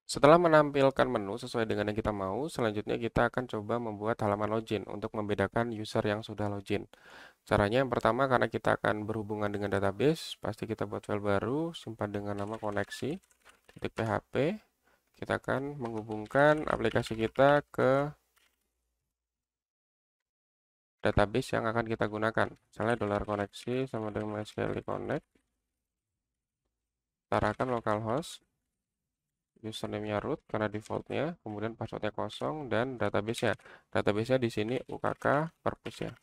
Setelah menampilkan menu sesuai dengan yang kita mau, selanjutnya kita akan coba membuat halaman login untuk membedakan user yang sudah login. Caranya yang pertama, karena kita akan berhubungan dengan database, pasti kita buat file baru, simpan dengan nama koneksi.php. Kita akan menghubungkan aplikasi kita ke database yang akan kita gunakan. Misalnya $koneksi sama dengan MySQL connect. Tarakan localhost, username-nya root karena defaultnya, kemudian passwordnya kosong dan database-nya. Database-nya di sini UKK purpose ya.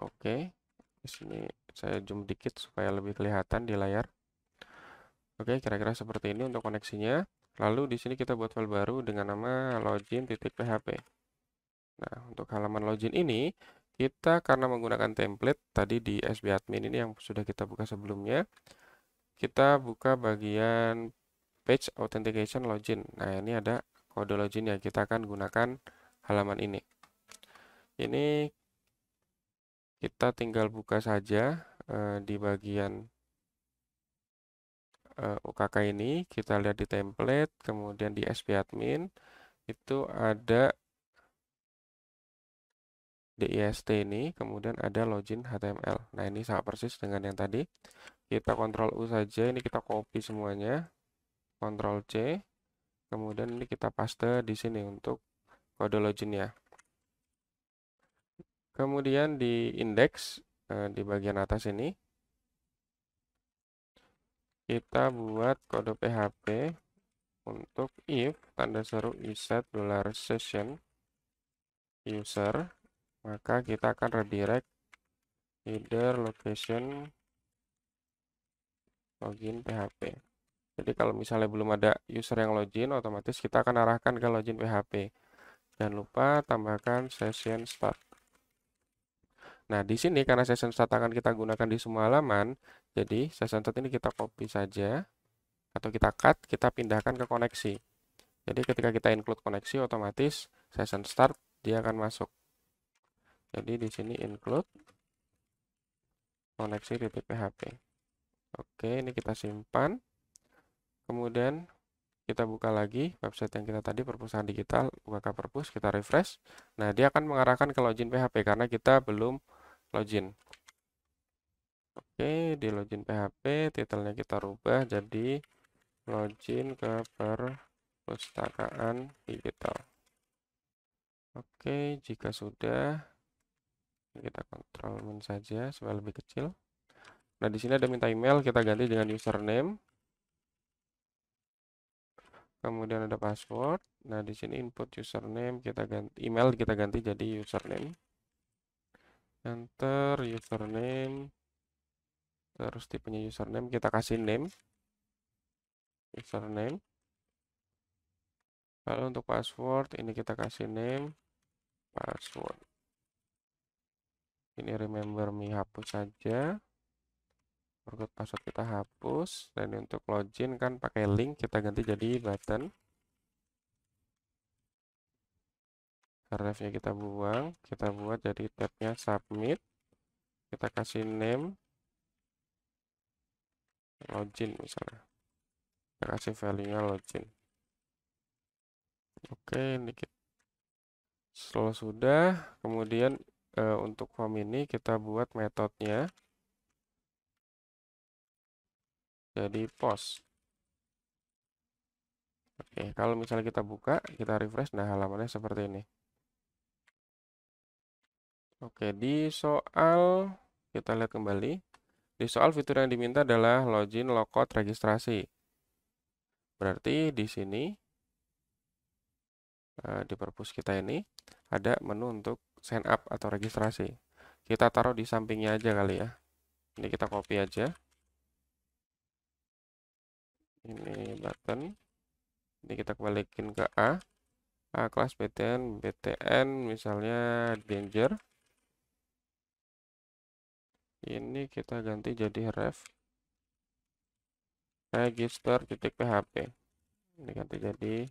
Oke, di sini saya zoom dikit supaya lebih kelihatan di layar. Oke, kira-kira seperti ini untuk koneksinya. Lalu di sini kita buat file baru dengan nama login.php. Nah, untuk halaman login ini, kita karena menggunakan template tadi di sbadmin ini yang sudah kita buka sebelumnya, kita buka bagian page authentication login. Nah, ini ada kode login ya. Kita akan gunakan halaman ini. Ini kita tinggal buka saja di bagian UKK ini. Kita lihat di template, kemudian di sbadmin itu ada dist ini, kemudian ada login HTML. Nah, ini sama persis dengan yang tadi. Kita Ctrl U saja, ini kita copy semuanya. Ctrl C, kemudian ini kita paste di sini untuk kode loginnya. Kemudian di index di bagian atas ini kita buat kode PHP untuk if tanda seru iset $session user, maka kita akan redirect either location login PHP. Jadi kalau misalnya belum ada user yang login, otomatis kita akan arahkan ke login PHP. Jangan lupa tambahkan session start. Nah, di sini karena session start akan kita gunakan di semua halaman, jadi session start ini kita copy saja, atau kita cut, kita pindahkan ke koneksi. Jadi ketika kita include koneksi, otomatis session start dia akan masuk. Jadi di sini include koneksi.php. Oke, ini kita simpan. Kemudian kita buka lagi website yang kita tadi, perpustakaan digital, buka perpus, kita refresh. Nah, dia akan mengarahkan ke login PHP karena kita belum login. Oke, di login PHP, titelnya kita rubah jadi login ke perpustakaan digital. Oke, jika sudah, kita kontrol min saja supaya lebih kecil. Nah, di sini ada minta email, kita ganti dengan username. Kemudian ada password. Nah, di sini input username, kita ganti email, kita ganti jadi username. Enter username. Terus tipenya username, kita kasih name. Username. Lalu untuk password, ini kita kasih name, password. Ini remember me, hapus saja. Forgot password kita hapus. Dan untuk login kan pakai link, kita ganti jadi button. Href-nya kita buang, kita buat jadi tabnya submit. Kita kasih name login misalnya. Kita kasih value-nya login. Oke, ini kita sudah. Kemudian untuk form ini kita buat metodenya jadi post. Oke, kalau misalnya kita buka, kita refresh, nah halamannya seperti ini. Oke, di soal kita lihat kembali. Di soal fitur yang diminta adalah login, logout, registrasi. Berarti di sini di perpus kita ini ada menu untuk sign up atau registrasi. Kita taruh di sampingnya aja kali ya. Ini kita copy aja. Ini button. Ini kita kembalikan ke A. A kelas BTN misalnya danger. Ini kita ganti jadi ref register.php. Ini ganti jadi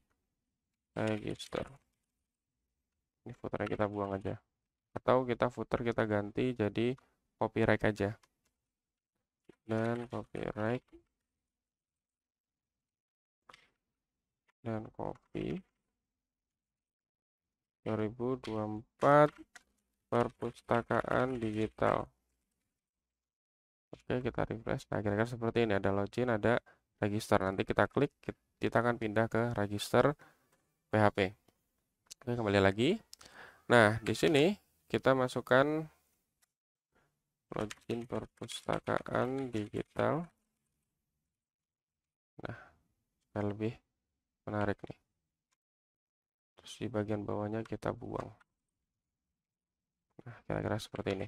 register. Ini footernya kita buang aja. Atau kita footer kita ganti jadi copyright aja. Dan copyright dan copy 2024 perpustakaan digital. Oke, kita refresh. Nah, kira-kira seperti ini. Ada login, ada register. Nanti kita klik, kita akan pindah ke register PHP. Oke, kembali lagi. Nah, di sini kita masukkan login perpustakaan digital. Nah, supaya lebih menarik nih. Terus di bagian bawahnya kita buang. Nah, kira-kira seperti ini.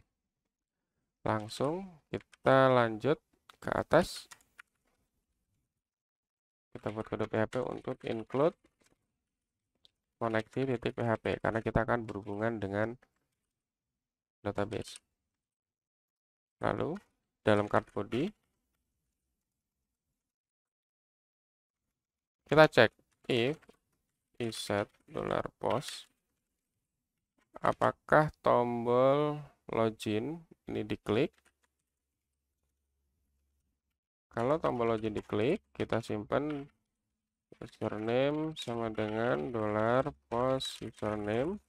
Langsung kita lanjut ke atas. Kita buat kode PHP untuk include connecti.php karena kita akan berhubungan dengan database. Lalu dalam card body kita cek if is set $post apakah tombol login ini diklik. Kalau tombol login diklik, kita simpan username sama dengan $post username.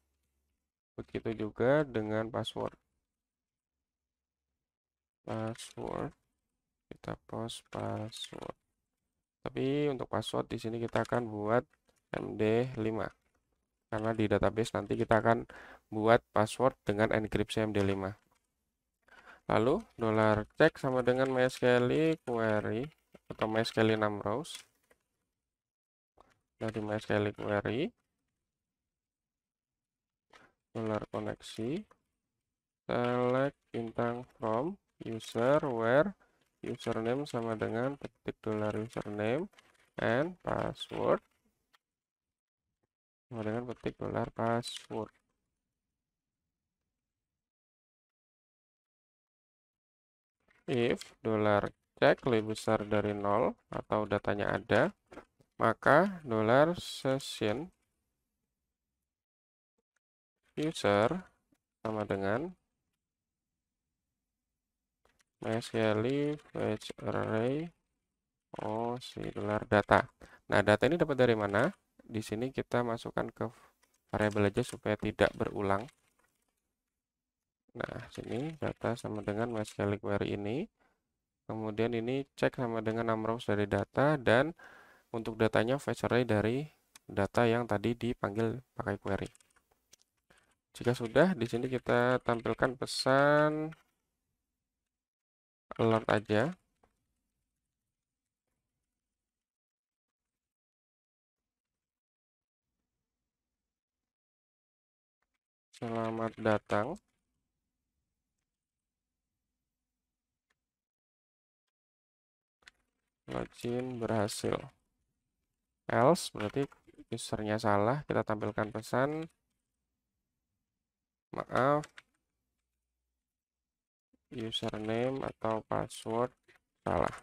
Begitu juga dengan password. Kita post password. Tapi untuk password di sini kita akan buat MD5. Karena di database nanti kita akan buat password dengan enkripsi MD5. Lalu $check sama dengan MySQL query atau MySQL 6 rows. Dari MySQL query $koneksi select bintang from user where username sama dengan petik $username and password sama dengan petik $password. If $check lebih besar dari 0 atau datanya ada, maka $session user sama dengan MySQL fetch array $data. Nah, data ini dapat dari mana? Di sini kita masukkan ke variabel aja supaya tidak berulang. Nah, sini data sama dengan MySQL query ini. Kemudian ini cek sama dengan 6 rows dari data dan untuk datanya fetch array dari data yang tadi dipanggil pakai query. Jika sudah, di sini kita tampilkan pesan alert aja. Selamat datang. Login berhasil. Else berarti usernya salah. Kita tampilkan pesan maaf, username atau password salah.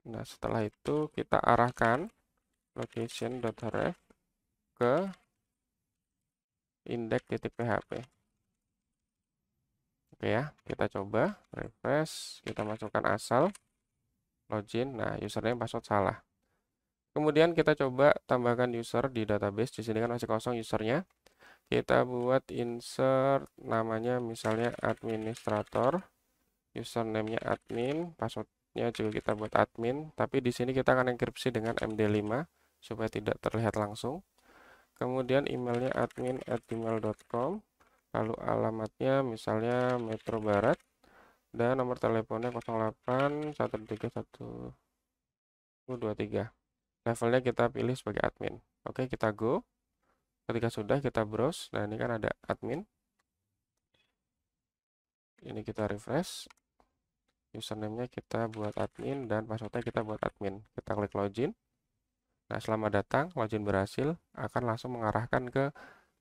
Nah, setelah itu kita arahkan location.href ke index.php. Oke ya, kita coba refresh, kita masukkan asal login. Nah, username password salah. Kemudian kita coba tambahkan user di database. Di sini kan masih kosong usernya. Kita buat insert namanya misalnya administrator, username-nya admin, passwordnya juga kita buat admin. Tapi di sini kita akan enkripsi dengan MD5 supaya tidak terlihat langsung. Kemudian emailnya admin@gmail.com, lalu alamatnya misalnya Metro Barat, dan nomor teleponnya 08 131 23. Levelnya kita pilih sebagai admin. Oke, kita go. Ketika sudah, kita browse. Nah, ini kan ada admin. Ini kita refresh. Username-nya kita buat admin dan passwordnya kita buat admin. Kita klik login. Nah, selamat datang, login berhasil, akan langsung mengarahkan ke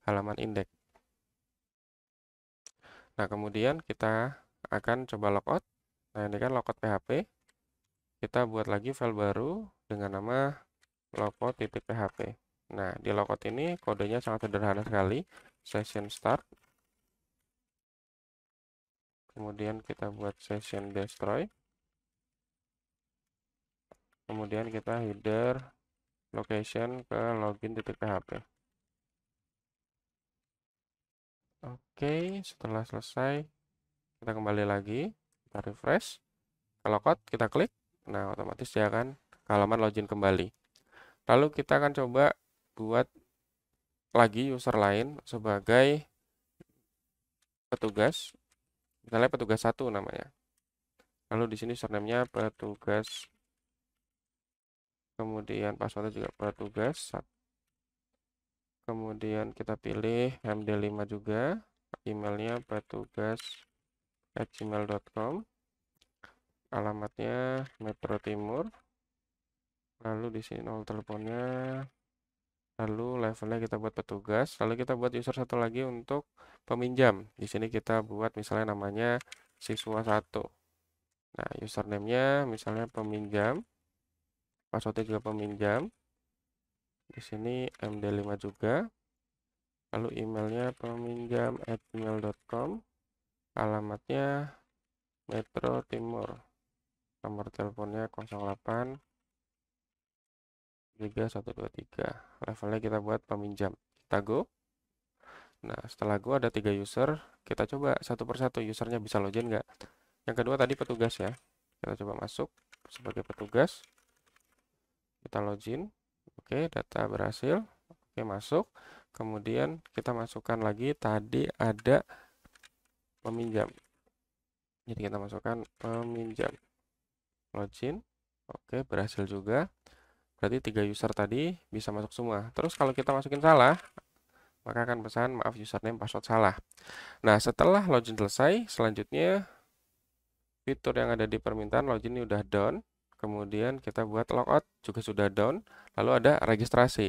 halaman indeks. Nah, kemudian kita akan coba logout. Nah, ini kan logout PHP. Kita buat lagi file baru dengan nama logout.php. Nah, di logout ini kodenya sangat sederhana sekali. Session start. Kemudian kita buat session destroy. Kemudian kita header location ke login.php. Oke, setelah selesai, kita kembali lagi, kita refresh. Kalau code kita klik, nah otomatis dia akan ke halaman login kembali. Lalu kita akan coba buat lagi user lain sebagai petugas, misalnya petugas 1 namanya. Lalu di sini username-nya petugas, kemudian passwordnya juga petugas. Kemudian kita pilih MD5 juga, emailnya petugas@gmail.com, alamatnya Metro Timur. Lalu di sini nomor teleponnya, lalu levelnya kita buat petugas, lalu kita buat user satu lagi untuk peminjam. Di sini kita buat misalnya namanya siswa 1. Nah, username-nya misalnya peminjam, passwordnya juga peminjam. Di sini MD5 juga. Lalu emailnya peminjam@gmail.com, alamatnya Metro Timur. Nomor teleponnya 08 3123. Levelnya kita buat peminjam. Kita go. Nah, setelah go ada 3 user. Kita coba satu persatu usernya bisa login nggak. Yang kedua tadi petugas ya. Kita coba masuk sebagai petugas. Kita login. Oke, data berhasil. Oke, masuk. Kemudian kita masukkan lagi tadi ada peminjam. Jadi kita masukkan peminjam. Login. Oke, berhasil juga. Berarti 3 user tadi bisa masuk semua. Terus kalau kita masukin salah, maka akan pesan maaf username password salah. Nah, setelah login selesai, selanjutnya fitur yang ada di permintaan login ini udah down. Kemudian kita buat logout juga sudah down. Lalu ada registrasi.